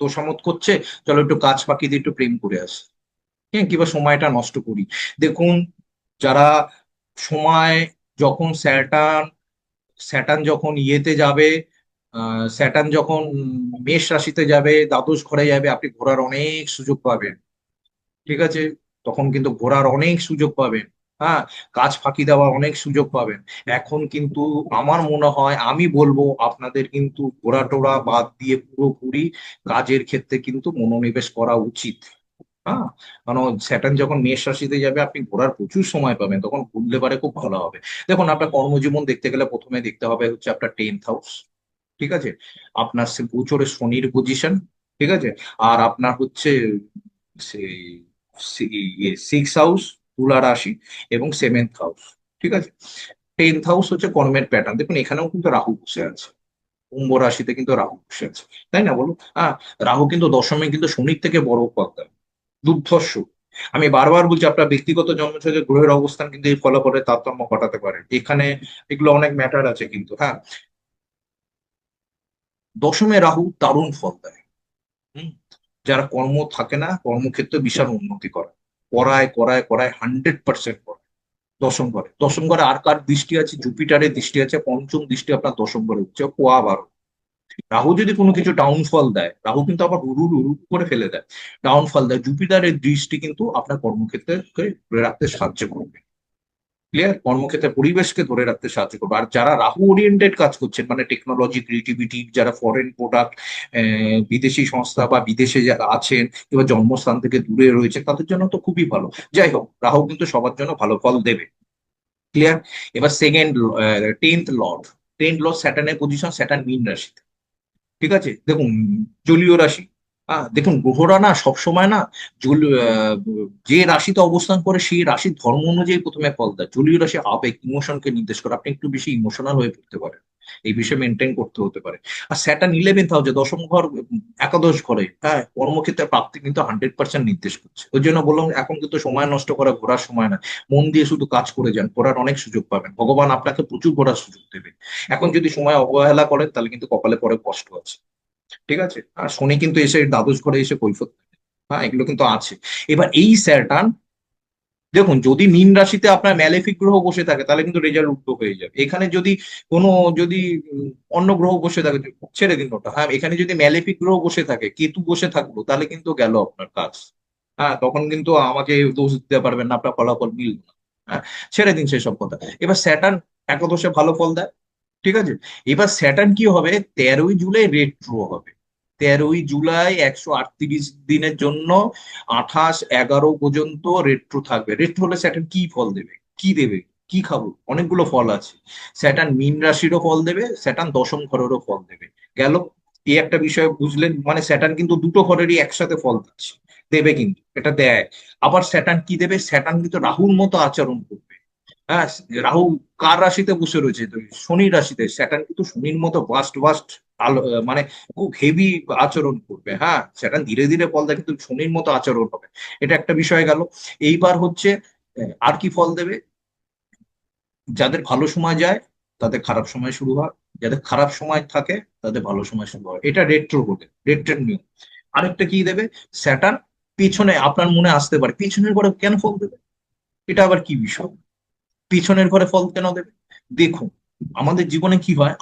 তোষামোদ করছে, চলো একটু কাজ ফাঁকি দিয়ে একটু প্রেম করে আসি। হ্যাঁ, কিংবা সময়টা নষ্ট করি। দেখুন, যারা সময়, যখন স্যাটার্ন স্যাটার্ন যখন ইয়েতে যাবে, স্যাটার্ন যখন মেষ রাশিতে যাবে, দ্বাদশ ঘরে যাবে, আপনি ঘোরার অনেক সুযোগ পাবেন। ঠিক আছে, তখন কিন্তু ঘোরার অনেক সুযোগ পাবেন। হ্যাঁ, কাজ ফাঁকি দেওয়ার অনেক সুযোগ পাবেন। এখন কিন্তু আমার মনে হয়, আমি বলবো আপনাদের কিন্তু ঘোরা টোরা বাদ দিয়ে পুরোপুরি কাজের ক্ষেত্রে কিন্তু মনোনিবেশ করা উচিত। হ্যাঁ, কারণ স্যাটার্ন যখন মেষ রাশিতে যাবে আপনি ঘোরার প্রচুর সময় পাবেন, তখন ঘুরলে পারে খুব ভালো হবে। দেখুন, আপনার কর্মজীবন দেখতে গেলে প্রথমে দেখতে হবে হচ্ছে আপনার 10th হাউস। ঠিক আছে, আপনার সে গোচরে শনির পজিশন। ঠিক আছে, আর আপনার হচ্ছে সেই 6th হাউস, তুলা রাশি, এবং 7th হাউস। ঠিক আছে, 10th হাউস হচ্ছে কর্মের প্যাটার্ন। দেখুন, এখানেও কিন্তু রাহু বসে আছে, কুম্ভ রাশিতে কিন্তু রাহু বসে আছে। তাই না, বলুন? হ্যাঁ, রাহু কিন্তু দশমে কিন্তু শনির থেকে বড় পদ দেয়, দুর্ধর্ষ। আমি বারবার বলছি, আপনার ব্যক্তিগত জন্মছকে গ্রহের অবস্থান কিন্তু এই ফলাফলের তারতম্য ঘটাতে পারে এখানে। এগুলো অনেক ম্যাটার আছে কিন্তু। হ্যাঁ, দশমে রাহু দারুণ ফল দেয়। হুম, যারা কর্ম থাকে না, কর্মক্ষেত্রে বিশাল উন্নতি করে, করায় করায় করায় 100% করে। দশম ঘরে আর কার দৃষ্টি আছে? জুপিটারের দৃষ্টি আছে, পঞ্চম দৃষ্টি আপনার দশম ঘরে হচ্ছে কোয়া বারো। রাহু যদি কোনো কিছু ডাউনফল দেয়, রাহু কিন্তু আবার হুরু হুরু করে ফেলে দেয়, ডাউনফল দেয়। জুপিটারের দৃষ্টি কিন্তু আপনার কর্মক্ষেত্রে ধরে রাখতে সাহায্য করবে। ক্লিয়ার, কর্মক্ষেত্রে পরিবেশকে ধরে রাখতে সাহায্য করবে। আর যারা রাহু ওরিয়েন্টেড কাজ করছেন, মানে টেকনোলজি, ক্রিয়েটিভিটি, যারা ফরেন প্রোডাক্ট, বিদেশি সংস্থা বা বিদেশে যারা আছেন কিংবা জন্মস্থান থেকে দূরে রয়েছে, তাদের জন্য তো খুবই ভালো। যাই হোক, রাহু কিন্তু সবার জন্য ভালো ফল দেবে। ক্লিয়ার। এবার second, 10th lord, 10th lord স্যাটার্নের পজিশন, স্যাটার্ন মীন রাশিতে। ঠিক আছে, দেখুন, জলীয় রাশি। দেখুন, গ্রহরা না সবসময় না জল আহ, যে রাশিতে অবস্থান করে সেই রাশির ধর্ম অনুযায়ী প্রথমে ফল দেয়। জলীয় রাশি আবেগ, ইমোশনকে নির্দেশ করে, আপনি একটু বেশি ইমোশনাল হয়ে পড়তে পারেন, এই বিষয়ে মেনটেন করতে হতে পারে। আর স্যাটার্ন 11th হাউসে, দশম ঘর, একাদশ ঘরে, হ্যাঁ, কর্মক্ষেত্রে প্রাপ্তি কিন্তু 100% নির্দেশ করছে। ওই জন্য বললাম, এখন কিন্তু সময় নষ্ট করা ঘোরার সময় না। মন দিয়ে শুধু কাজ করে যান, ঘোরার অনেক সুযোগ পাবেন, ভগবান আপনাকে প্রচুর ঘোরার সুযোগ দেবে। এখন যদি সময় অবহেলা করেন, তাহলে কিন্তু কপালে পরে কষ্ট আছে। ঠিক আছে, আর শনি কিন্তু এসে দ্বাদশ ঘরে এসে কৈফিয়ত দেয়। হ্যাঁ, এগুলো কিন্তু আছে। এবার এই স্যাটার্ন, দেখুন, যদি মীন রাশিতে আপনার ম্যালেফিক গ্রহ বসে থাকে, তাহলে কিন্তু রেজাল্ট উল্টো হয়ে যাবে। এখানে যদি কোনো, যদি অন্য গ্রহ বসে থাকে, ছেড়ে দিন ওটা। হ্যাঁ, এখানে যদি ম্যালেফিক গ্রহ বসে থাকে, কেতু বসে থাকলো, তাহলে কিন্তু গেল আপনার কাজ। হ্যাঁ, তখন কিন্তু আমাকে দোষ দিতে পারবেন না, আপনার ফলাফল মিলবে না। হ্যাঁ, ছেড়ে দিন সেসব কথা। এবার স্যাটার্ন একাদশে ভালো ফল দেয়। ঠিক আছে, এবার স্যাটার্ন কি হবে, 13ই জুলাই রেট্রো হবে। 13ই জুলাই 138 দিনের জন্য 28/11 পর্যন্ত রেট্রো থাকবে। রেট্রো হলে স্যাটার্ন কি ফল দেবে, কি দেবে? কি খাবো? অনেকগুলো ফল আছে। স্যাটার্ন মীন রাশিরও ফল দেবে, স্যাটার্ন দশম ঘরেরও ফল দেবে। গেল। এই একটা বিষয় বুঝলেন, মানে স্যাটার্ন কিন্তু দুটো ঘরেরই একসাথে ফল দিচ্ছে, দেবে, কিন্তু এটা দেয়। আবার স্যাটার্ন কি দেবে? স্যাটার্ন কিন্তু রাহুর মতো আচরণ করবে। হ্যাঁ, রাহু কার রাশিতে বসে রয়েছে? তো শনির রাশিতে। স্যাটার্ন কিন্তু শনির মতো বাস্ট বাস্ট আলো, মানে খুব হেভি আচরণ করবে। হ্যাঁ, স্যাটার্ন ধীরে ধীরে ফল দেয়, কিন্তু শনির মতো আচরণ হবে। এটা একটা বিষয় গেল। এইবার হচ্ছে আর কি ফল দেবে? যাদের ভালো সময় যায় তাদের খারাপ সময় শুরু হয়, যাদের খারাপ সময় থাকে তাদের ভালো সময় শুরু হয়। এটা রেট্রো বলে, রেট্রের নিয়ম। আরেকটা কি দেবে? স্যাটার্ন পিছনে, আপনার মনে আসতে পারে পিছনের ঘরে কেন ফল দেবে? এটা আবার কি বিষয়? পিছনের ঘরে ফল কেন দেবে? দেখুন, আমাদের জীবনে কি হয়,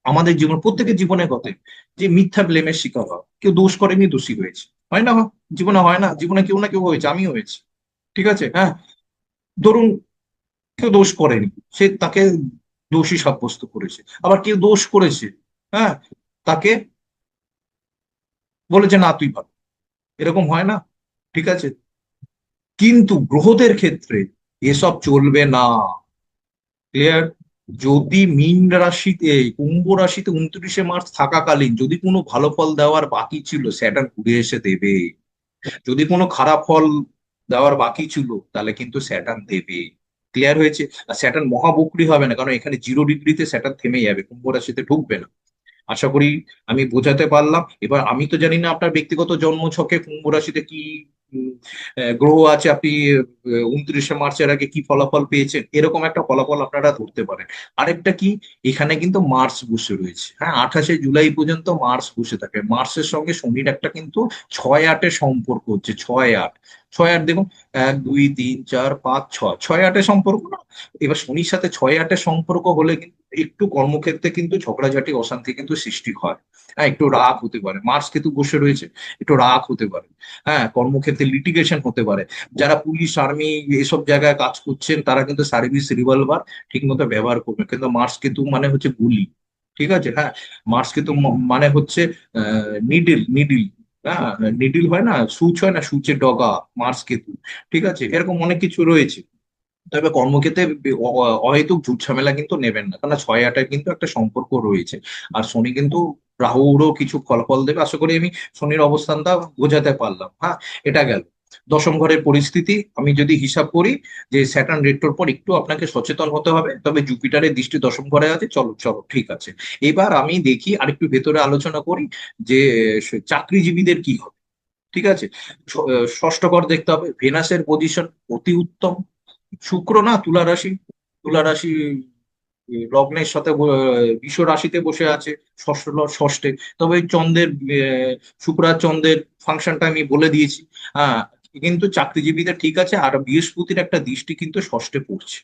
আমাদের জীবন, প্রত্যেকের জীবনে ঘটে যে মিথ্যা ব্লেমের শিকার হয়। কেউ দোষ করেনি, দোষী হয়েছে। হয় না? জীবনে হয় না? জীবনে কেউ না কেউ হয়েছে, আমিও হয়েছি। ঠিক আছে, হ্যাঁ। ধরুন, কেউ দোষ করেনি, সে তাকে দোষী সাব্যস্ত করেছে। আবার কেউ দোষ করেছে, হ্যাঁ, তাকে বলেছে না তুই ভালো। এরকম হয় না? ঠিক আছে, কিন্তু গ্রহদের ক্ষেত্রে এসব চলবে না। ক্লিয়ার? যদি মীন রাশিতে, কুম্ভ রাশিতে 29শে মার্চ থাকাকালীন যদি কোনো ভালো ফল দেওয়ার বাকি ছিল, স্যাটার্ন ঘুরে এসে দেবে। যদি কোনো খারাপ ফল দেওয়ার বাকি ছিল, তাহলে কিন্তু স্যাটার্ন দেবে। ক্লিয়ার হয়েছে? আর স্যাটার্ন মহাবক্রী হবে না, কারণ এখানে 0 ডিগ্রিতে স্যাটার্ন থেমে যাবে, কুম্ভ রাশিতে ঢুকবে না। আশা করি আমি বোঝাতে পারলাম। এবার আমি তো জানি না আপনার ব্যক্তিগত জন্ম ছকে কুম্ভ রাশিতে কি উম, গ্রহ আছে, আপনি 29শে মার্চের আগে কি ফলাফল পেয়েছেন, এরকম একটা ফলাফল আপনারা ধরতে পারেন। আরেকটা কি, এখানে কিন্তু মার্স বসে রয়েছে। হ্যাঁ, 28শে জুলাই পর্যন্ত মার্স বসে থাকে। মার্সের সঙ্গে শনির একটা কিন্তু 6-8-এর সম্পর্ক হচ্ছে, 6-8। 6-8 দেখুন, 1 2 3 4 5 6, 6-8-এর সম্পর্ক না? এবার শনির সাথে 6-8-এর সম্পর্ক হলে কিন্তু একটু কর্মক্ষেত্রে কিন্তু ঝগড়াঝাটি অশান্তি কিন্তু সৃষ্টি হয়। হ্যাঁ, একটু রাগ হতে পারে, মার্স কেতু বসে রয়েছে, একটু রাগ হতে পারে। হ্যাঁ, কর্মক্ষেত্রে লিটিগেশন হতে পারে। যারা পুলিশ আর্মি এসব জায়গায় কাজ করছেন তারা কিন্তু সার্ভিস রিভলভার ঠিক মতো ব্যবহার করবে, কিন্তু মার্স কেতু মানে হচ্ছে গুলি। ঠিক আছে, হ্যাঁ। মার্স কেতু মানে হচ্ছে নিডিল, নিডিল। হ্যাঁ, নিডিল হয় না, সুচ হয় না, সুচের ডগা। মার্স কেতু, ঠিক আছে, এরকম অনেক কিছু রয়েছে। তবে কর্মক্ষেত্রে অহেতুক ঝুট ঝামেলা কিন্তু নেবেন না, কারণ 6-8-এর কিন্তু একটা সম্পর্ক রয়েছে। আর শনি কিন্তু রাহুরও কিছু ফলাফল দেবে। আশা করি আমি শনির অবস্থানটা বোঝাতে পারলাম। হ্যাঁ, এটা গেল। দশম ঘরের পরিস্থিতি আমি যদি হিসাব করি, যে স্যাটার্ন রেট্রোর পর একটু আপনাকে সচেতন হতে হবে, তবে জুপিটারের দৃষ্টি দশম ঘরে আছে। চলো চলো, ঠিক আছে। এবার আমি দেখি আরেকটু ভেতরে আলোচনা করি যে চাকরিজীবীদের কি হবে। ঠিক আছে, ষষ্ঠ ঘর দেখতে হবে, ভেনাসের পজিশন অতি উত্তম। শুক্র না তুলা রাশি, তুলা রাশি লগ্নের সাথে বৃষ রাশিতে বসে আছে, ষষ্ঠে। তবে এই চন্দ্রের, শুক্র আর চন্দ্রের ফাংশনটা আমি বলে দিয়েছি। হ্যাঁ, কিন্তু চাকরিজীবীদের ঠিক আছে। আর বৃহস্পতির একটা দৃষ্টি কিন্তু ষষ্ঠে পড়ছে,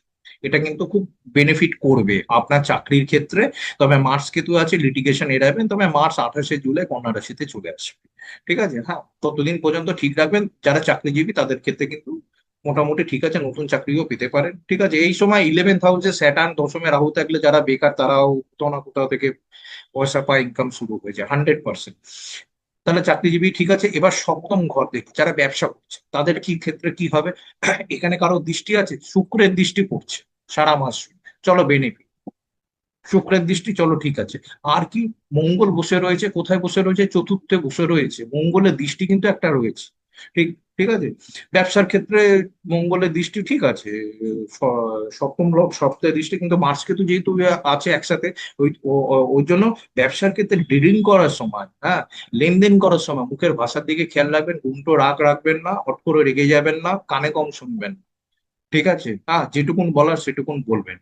এটা কিন্তু খুব বেনিফিট করবে আপনার চাকরির ক্ষেত্রে। তবে মার্স কেতু আছে, লিটিগেশন এড়াবেন। তবে মার্স 28শে জুলাই কন্যা রাশিতে চলে আসবে। ঠিক আছে, হ্যাঁ, ততদিন পর্যন্ত ঠিক রাখবেন। যারা চাকরিজীবী তাদের ক্ষেত্রে কিন্তু মোটামুটি ঠিক আছে, নতুন চাকরিও পেতে পারেন। ঠিক আছে, এই সময় 11th হাউসে স্যাটার্ন, দশমে রাহু থাকলে যারা বেকার তারাও কোথাও না কোথাও থেকে পয়সা পায়, ইনকাম শুরু হয়ে যায় 100%। তাহলে চাকরিজীবী ঠিক আছে। এবার সপ্তম ঘর দেখি, যারা ব্যবসা করছে তাদের কি ক্ষেত্রে কি হবে? এখানে কারো দৃষ্টি আছে, শুক্রের দৃষ্টি পড়ছে সারা মাস। চলো বেনিফিট, শুক্রের দৃষ্টি, চলো ঠিক আছে। আর কি, মঙ্গল বসে রয়েছে, কোথায় বসে রয়েছে? চতুর্থে বসে রয়েছে। মঙ্গলের দৃষ্টি কিন্তু একটা রয়েছে। ঠিক, ঠিক আছে। ব্যবসার ক্ষেত্রে মঙ্গলের দৃষ্টি ঠিক আছে। সপ্তম সপ্তাহের দৃষ্টি কিন্তু মার্চ কেতু যেহেতু আছে একসাথে, ওই জন্য ব্যবসার ক্ষেত্রে ডিলিং করার সময়, হ্যাঁ, লেনদেন করার সময় মুখের ভাষার দিকে খেয়াল রাখবেন। উল্টো রাগ রাখবেন না, হট করে রেগে যাবেন না, কানে কম শুনবেন। ঠিক আছে, হ্যাঁ, যেটুকুন বলার সেটুকুন বলবেন।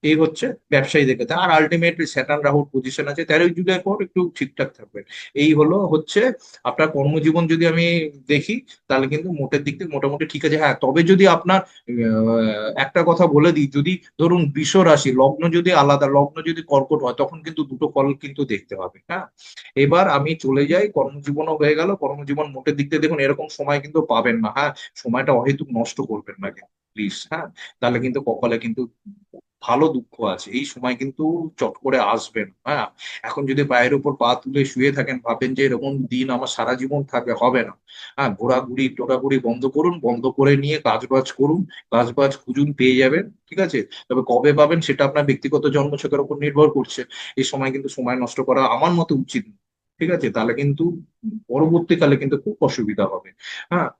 এই হচ্ছে ব্যবসায়ীদের ক্ষেত্রে। আর আলটিমেটলি স্যাটার্ন রাহুর পজিশন আছে 13 জুলাই পর, একটু ঠিকঠাক থাকবে। এই হলো হচ্ছে আপনার কর্মজীবন যদি আমি দেখি, তাহলে কিন্তু মোটের দিক থেকে মোটামুটি ঠিক আছে। হ্যাঁ, তবে যদি আপনার একটা কথা বলে দিই, যদি ধরুন বৃষ রাশি লগ্ন যদি আলাদা, লগ্ন যদি কর্কট হয়, তখন কিন্তু দুটো ফল কিন্তু দেখতে হবে। হ্যাঁ, এবার আমি চলে যাই, কর্মজীবনও হয়ে গেল। কর্মজীবন মোটের দিক থেকে দেখুন, এরকম সময় কিন্তু পাবেন না। হ্যাঁ, সময়টা অহেতুক নষ্ট করবেন না প্লিজ। হ্যাঁ, তাহলে কিন্তু কপালে কিন্তু ভালো দুঃখ আছে, এই সময় কিন্তু চট করে আসবে না। হ্যাঁ, এখন যদি পায়ের উপর পা তুলে শুয়ে থাকেন, ভাবেন যে এরকম দিন আমার সারা জীবন থাকবে, হবে না। হ্যাঁ, ঘোরাঘুরি টোরাঘুরি বন্ধ করুন, বন্ধ করে নিয়ে কাজবাজ করুন, কাজবাজ খুঁজুন, পেয়ে যাবেন। ঠিক আছে, তবে কবে পাবেন সেটা আপনার ব্যক্তিগত জন্মছকের উপর নির্ভর করছে। এই সময় কিন্তু সময় নষ্ট করা আমার মতে উচিত না। ঠিক আছে, তাহলে কিন্তু পরবর্তীকালে কিন্তু খুব অসুবিধা হবে। হ্যাঁ,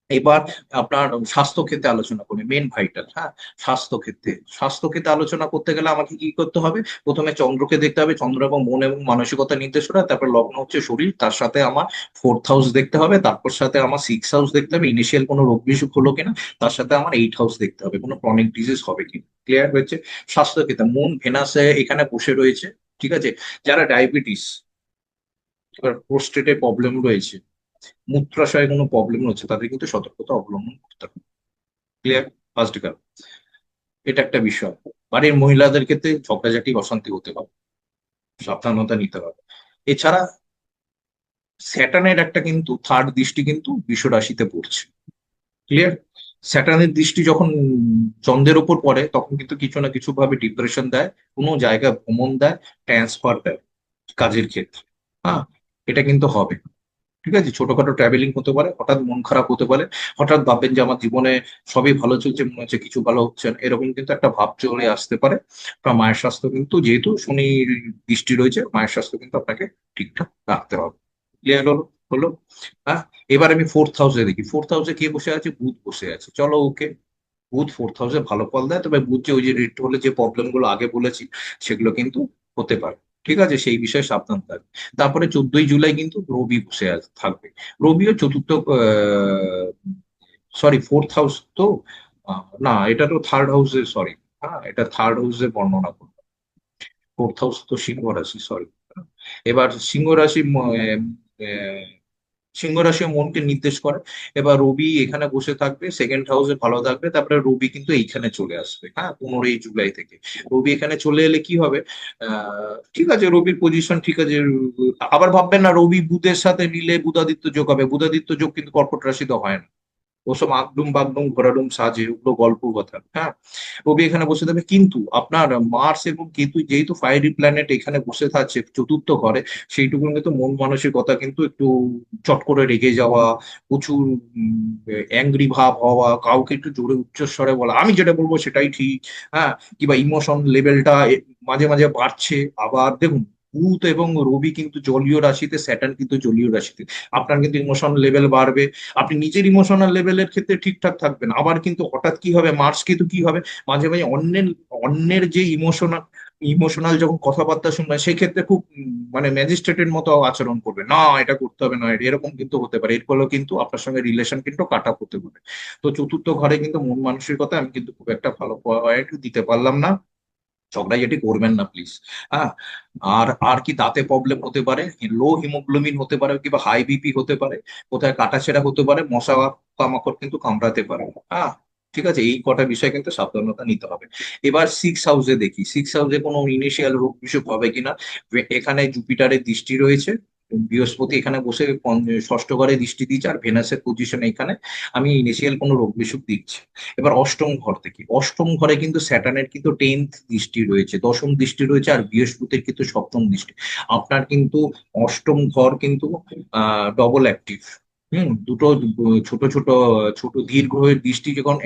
এবার আপনার স্বাস্থ্য ক্ষেত্রে আলোচনা করি, মেন ভাইটাল। হ্যাঁ, স্বাস্থ্য ক্ষেত্রে, স্বাস্থ্য ক্ষেত্রে আলোচনা করতে গেলে আমাকে কি করতে হবে? প্রথমে চন্দ্রকে দেখতে হবে, চন্দ্র এবং মন এবং মানসিকতা নির্দেশ করে, তারপর লগ্ন হচ্ছে শরীর, তার সাথে আমার ফোর্থ হাউস দেখতে হবে, তারপর সাথে আমার সিক্স হাউস দেখতে হবে, ইনিশিয়াল কোনো রোগ বিসুখ হলো কিনা, তার সাথে আমার এইট হাউস দেখতে হবে, কোনো ক্রনিক ডিজিজ হবে কিনা। ক্লিয়ার হয়েছে? স্বাস্থ্য ক্ষেত্রে মন ভেনাসে এখানে বসে রয়েছে। ঠিক আছে, যারা ডায়াবেটিস, প্রোস্টেটে প্রবলেম রয়েছে, মূত্রাশয়ে কোনো প্রবলেম হচ্ছে, তাদের কিন্তু সতর্কতা অবলম্বন করতে হবে। ক্লিয়ার? ফার্স্ট গেল, এটা একটা বিষয়। বাড়ির মহিলাদের ক্ষেত্রে ঝগড়াঝাটি অশান্তি হতে পারে, সাবধানতা নিতে হবে। এছাড়া স্যাটার্নের একটা কিন্তু থার্ড দৃষ্টি কিন্তু বৃষ রাশিতে পড়ছে। ক্লিয়ার? স্যাটার্নের দৃষ্টি যখন চন্দ্রের উপর পড়ে, তখন কিন্তু কিছু না কিছু ভাবে ডিপ্রেশন দেয়, কোনো জায়গায় ভ্রমণ দেয়, ট্রান্সফার দেয় কাজের ক্ষেত্রে। হ্যাঁ, এটা কিন্তু হবে। ঠিক আছে, ছোটখাটো ট্রাভেলিং হতে পারে, হঠাৎ মন খারাপ হতে পারে, হঠাৎ ভাববেন যে আমার জীবনে সবই ভালো চলছে, মনে হচ্ছে কিছু ভালো হচ্ছে না, এরকম কিন্তু একটা ভাব চলে আসতে পারে। আপনার মায়ের স্বাস্থ্য কিন্তু, যেহেতু শনির দৃষ্টি রয়েছে, মায়ের স্বাস্থ্য কিন্তু আপনাকে ঠিকঠাক রাখতে হবে। ক্লিয়ার হলো? হলো? হ্যাঁ, এবার আমি ফোর্থ হাউসে দেখি, ফোর্থ হাউসে কে বসে আছে? বুধ বসে আছে। চলো, ওকে, বুধ ফোর্থ হাউসে ভালো ফল দেয়, তবে বুধ যে ওই যে রেট হলে যে প্রবলেম গুলো আগে বলেছি, সেগুলো কিন্তু হতে পারে। ঠিক আছে, সেই বিষয়ে সাবধান থাকবে। তারপরে 14ই জুলাই কিন্তু রবি বসে থাকবে। রবিও চতুর্থ, সরি ফোর্থ হাউস তো, না এটা তো থার্ড হাউসে, সরি। হ্যাঁ, এটা থার্ড হাউসে বর্ণনা করবো। ফোর্থ হাউস তো সিংহ রাশি, সরি। এবার সিংহ রাশি সিংহ রাশি মনকে নির্দেশ করে। এবার রবি এখানে বসে থাকবে, সেকেন্ড হাউসে ভালো থাকবে, তারপরে রবি কিন্তু এইখানে চলে আসবে। হ্যাঁ, 15ই জুলাই থেকে রবি এখানে চলে এলে কি হবে? ঠিক আছে, রবির পজিশন ঠিক আছে। আবার ভাববেন না রবি বুধের সাথে মিলে বুধাদিত্য যোগ হবে, বুধাদিত্য যোগ কিন্তু কর্কট রাশিতে হয় না। ওসব আগডুম বাগডুম ঘোরাডুম সাজে, ওগুলো গল্প কথা। হ্যাঁ, রবি এখানে বসে থাকবে, কিন্তু আপনার মার্স এবং কেতু যেহেতু ফায়ারি প্ল্যানেট এখানে বসে থাকছে চতুর্থ ঘরে, সেইটুকু কিন্তু মন মানসিকতা কিন্তু একটু চট করে রেগে যাওয়া, প্রচুর অ্যাংরি ভাব হওয়া, কাউকে একটু জোরে উচ্চস্বরে বলা, আমি যেটা বলবো সেটাই ঠিক। হ্যাঁ, কিংবা ইমোশন লেভেলটা মাঝে মাঝে বাড়ছে। আবার দেখুন, বুধ এবং রবি কিন্তু জলীয় রাশিতে, স্যাটার্ন কিন্তু জলীয় রাশিতে, আপনার কিন্তু ইমোশন লেভেল বাড়বে। আপনি নিজের ইমোশনাল লেভেলের ক্ষেত্রে ঠিকঠাক থাকবেন, আবার কিন্তু হঠাৎ কি হবে, মার্চ কিন্তু কি হবে, মাঝে মাঝে অন্যের অন্যের যে ইমোশনাল ইমোশনাল যখন কথাবার্তা শুনবেন, সেক্ষেত্রে খুব মানে ম্যাজিস্ট্রেটের মতো আচরণ করবে, না এটা করতে হবে না, এরকম কিন্তু হতে পারে। এর ফলেও কিন্তু আপনার সঙ্গে রিলেশন কিন্তু কাট আপ হতে পারে। তো চতুর্থ ঘরে কিন্তু মন মানসিকতা আমি কিন্তু খুব একটা ভালো পয়েন্ট দিতে পারলাম না। ঝগড়াঝাটি করবেন না প্লিজ। হ্যাঁ, আর আর কি দাঁতে প্রবলেম হতে পারে, লো হিমোগ্লোবিন হতে পারে, কিংবা হাই বিপি হতে পারে, কোথায় কাটাছেঁড়া হতে পারে, মশা পোকামাকড় কিন্তু কামড়াতে পারে। হ্যাঁ, ঠিক আছে, এই কটা বিষয় কিন্তু সাবধানতা নিতে হবে। এবার সিক্স হাউসে দেখি, সিক্স হাউসে কোনো ইনিশিয়াল রোগ বিসুখ হবে কিনা। এখানে জুপিটারের দৃষ্টি রয়েছে, বৃহস্পতি এখানে বসে ষষ্ঠ ঘরে দৃষ্টি দিচ্ছে, আর ভেনাসের পজিশন এখানে, আমি ইনিশিয়াল কোনো রোগ বিসুখ দিচ্ছি। এবার অষ্টম ঘর থেকে, অষ্টম ঘরে কিন্তু স্যাটার্নের কিন্তু টেন্থ দৃষ্টি রয়েছে, দশম দৃষ্টি রয়েছে, আর বৃহস্পতির কিন্তু সপ্তম দৃষ্টি। আপনার কিন্তু অষ্টম ঘর কিন্তু ডবল অ্যাক্টিভ। দুটো ছোট ছোট ছোট দীর্ঘ দৃষ্টি যখন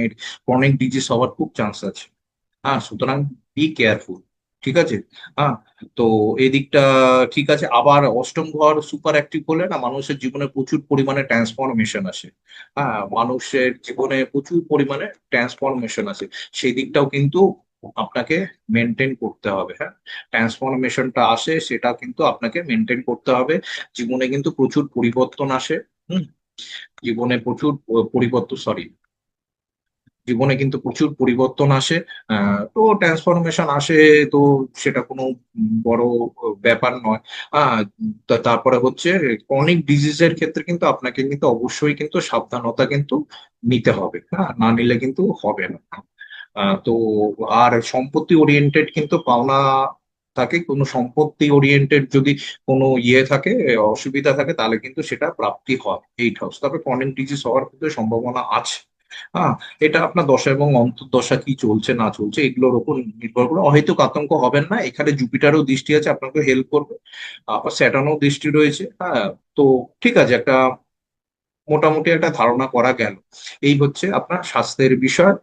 ক্রনিক ডিজিজ হওয়ার খুব চান্স আছে। হ্যাঁ, সুতরাং বি কেয়ারফুল। ঠিক আছে। হ্যাঁ, তো এদিকটা ঠিক আছে। আবার অষ্টম ঘর সুপার অ্যাক্টিভ হলে না, মানুষের জীবনে প্রচুর পরিমাণে ট্রান্সফরমেশন আসে। হ্যাঁ, মানুষের জীবনে প্রচুর পরিমাণে ট্রান্সফরমেশন আসে, সেই দিকটাও কিন্তু আপনাকে মেনটেন করতে হবে। হ্যাঁ, ট্রান্সফরমেশনটা আসে, সেটা কিন্তু আপনাকে মেনটেন করতে হবে। জীবনে কিন্তু প্রচুর পরিবর্তন আসে। হুম, জীবনে প্রচুর পরিবর্তন, সরি, জীবনে কিন্তু প্রচুর পরিবর্তন আসে। তো ট্রান্সফরমেশন আসে, তো সেটা কোনো বড় ব্যাপার নয়। তারপরে হচ্ছে ক্রনিক ডিজিজের ক্ষেত্রে কিন্তু আপনাকে কিন্তু অবশ্যই কিন্তু সাবধানতা কিন্তু নিতে হবে। হ্যাঁ, না নিলে কিন্তু হবে না। তো আর সম্পত্তি ওরিয়েন্টেড কিন্তু পাওনা থাকে, কোনো সম্পত্তি ওরিয়েন্টেড যদি কোনো ইয়ে থাকে, অসুবিধা থাকে, তাহলে কিন্তু সেটা প্রাপ্তি হয় এইট হাউস, তবে ক্রনিক ডিজিজ হওয়ার কিন্তু সম্ভাবনা আছে। হ্যাঁ, এটা আপনার দশা এবং অন্তর্দশা কি চলছে না চলছে এগুলোর উপর নির্ভর করে অহেতুক আতঙ্ক হবেন না। এখানে জুপিটারও দৃষ্টি আছে, আপনাকে হেল্প করবে। আবার স্যাটার্নও দৃষ্টি রয়েছে। হ্যাঁ, তো ঠিক আছে, একটা মোটামুটি একটা ধারণা করা গেল। এই হচ্ছে আপনার স্বাস্থ্যের বিষয়।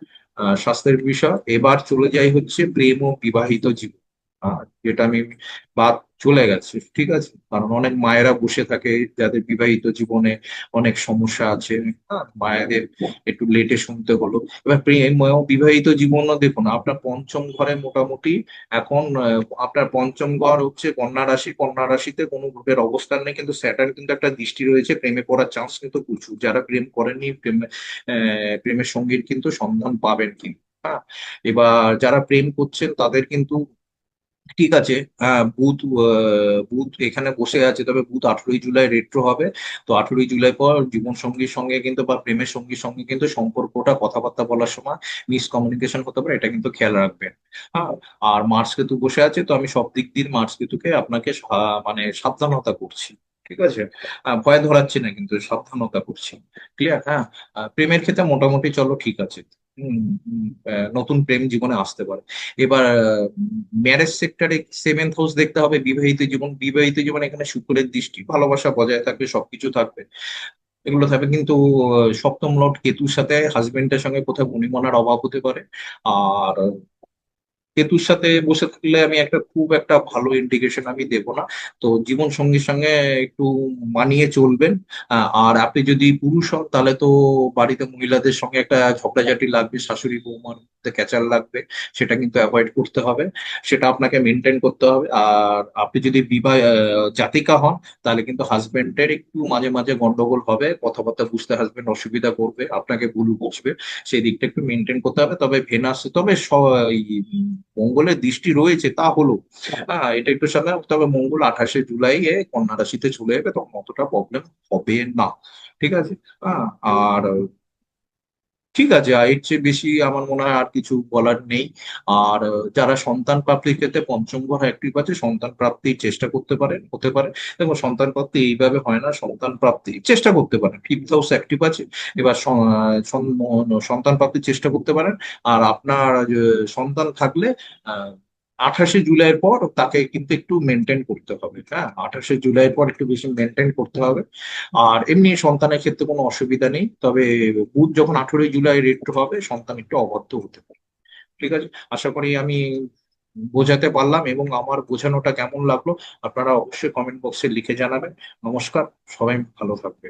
স্বাস্থ্যের বিষয় এবার চলে যাই হচ্ছে প্রেম ও বিবাহিত জীবন। যেটা আমি বাদ চলে গেছে, ঠিক আছে, কারণ অনেক মায়েরা বসে থাকে যাদের বিবাহিত জীবনে অনেক সমস্যা আছে। মায়েদের একটু লেটে শুনতে হলো। এবার প্রেম ও বিবাহিত জীবনও দেখুন, আপনার পঞ্চম ঘরে মোটামুটি এখন আপনার পঞ্চম ঘর হচ্ছে কন্যা রাশি। কন্যা রাশিতে কোনো গ্রহের অবস্থান নেই, কিন্তু স্যাটার্ন কিন্তু একটা দৃষ্টি রয়েছে, প্রেমে পড়ার চান্স কিন্তু প্রচুর। যারা প্রেম করেননি, প্রেমের সঙ্গীর কিন্তু সন্ধান পাবেন কিন্তু। হ্যাঁ, এবার যারা প্রেম করছেন তাদের কিন্তু ঠিক আছে। বুধ বুধ এখানে বসে আছে, তবে বুধ 18ই জুলাই রেট্রো হবে। তো 18ই জুলাই পর জীবন সঙ্গীর সঙ্গে কিন্তু বা প্রেমের সঙ্গীর সঙ্গে কিন্তু সম্পর্কটা কথাবার্তা বলার সময় মিসকমিউনিকেশন হতে পারে, এটা কিন্তু খেয়াল রাখবেন। হ্যাঁ, আর মার্স কেতু বসে আছে, তো আমি সব দিক দিয়ে মার্স কেতুকে আপনাকে মানে সাবধানতা করছি। ঠিক আছে, ভয় ধরাচ্ছি না, কিন্তু সাবধানতা করছি। ক্লিয়ার? হ্যাঁ, প্রেমের ক্ষেত্রে মোটামুটি চলো ঠিক আছে। হম হম, নতুন প্রেম জীবনে আসতে পারে। এবার ম্যারেজ সেক্টরে সেভেন্থ হাউস দেখতে হবে। বিবাহিত জীবন, বিবাহিত জীবন এখানে শুক্রের দৃষ্টি, ভালোবাসা বজায় থাকবে, সবকিছু থাকবে, এগুলো থাকবে। কিন্তু সপ্তম লর্ড কেতুর সাথে হাজবেন্ডের সঙ্গে কোথাও বনিবনার অভাব হতে পারে। আর কেতুর সাথে বসে থাকলে আমি একটা খুব একটা ভালো ইন্ডিকেশন আমি দেব না। তো জীবন সঙ্গীর সঙ্গে একটু মানিয়ে চলবেন। আর আপনি যদি পুরুষ হন তাহলে তো বাড়িতে মহিলাদের সঙ্গে একটা ঝগড়াঝাটি লাগবে, শাশুড়ি বৌমার মধ্যে ক্যাচাল লাগবে, সেটা কিন্তু অ্যাভয়েড করতে হবে। সেটা আপনাকে মেনটেন করতে হবে। আর আপনি যদি জাতিকা হন, তাহলে কিন্তু হাজবেন্ডের একটু মাঝে মাঝে গন্ডগোল হবে, কথাবার্তা বুঝতে হাজবেন্ড অসুবিধা করবে, আপনাকে ভুল বুঝবে, সেই দিকটা একটু মেনটেন করতে হবে। তবে ভেনাস, তবে এই মঙ্গলের দৃষ্টি রয়েছে তা হলো, এটা একটু সামনে। তবে মঙ্গল 28শে জুলাই কন্যা রাশিতে চলে যাবে, তখন অতটা প্রবলেম হবে না। ঠিক আছে। আর ঠিক আছে, এর চেয়ে বেশি আমার মনে হয় আর কিছু বলার নেই। আর যারা সন্তান প্রাপ্তির ক্ষেত্রে পঞ্চম ঘর অ্যাক্টিভ আছে, সন্তান প্রাপ্তির চেষ্টা করতে পারেন, হতে পারে। দেখো, সন্তান প্রাপ্তি এইভাবে হয় না, সন্তান প্রাপ্তি চেষ্টা করতে পারেন, ফিফথ হাউস অ্যাক্টিভ আছে। এবার সন্তান প্রাপ্তির চেষ্টা করতে পারেন। আর আপনার সন্তান থাকলে 28শে জুলাইয়ের পর তাকে কিন্তু একটু মেনটেন করতে হবে। হ্যাঁ, 28শে জুলাইয়ের পর একটু বেশি মেনটেন করতে হবে। আর এমনি সন্তানের ক্ষেত্রে কোনো অসুবিধা নেই, তবে বুধ যখন 18ই জুলাই রেট্রো হবে, সন্তান একটু অবাধ্য হতে পারে। ঠিক আছে, আশা করি আমি বোঝাতে পারলাম, এবং আমার বোঝানোটা কেমন লাগলো আপনারা অবশ্যই কমেন্ট বক্সে লিখে জানাবেন। নমস্কার, সবাই ভালো থাকবে।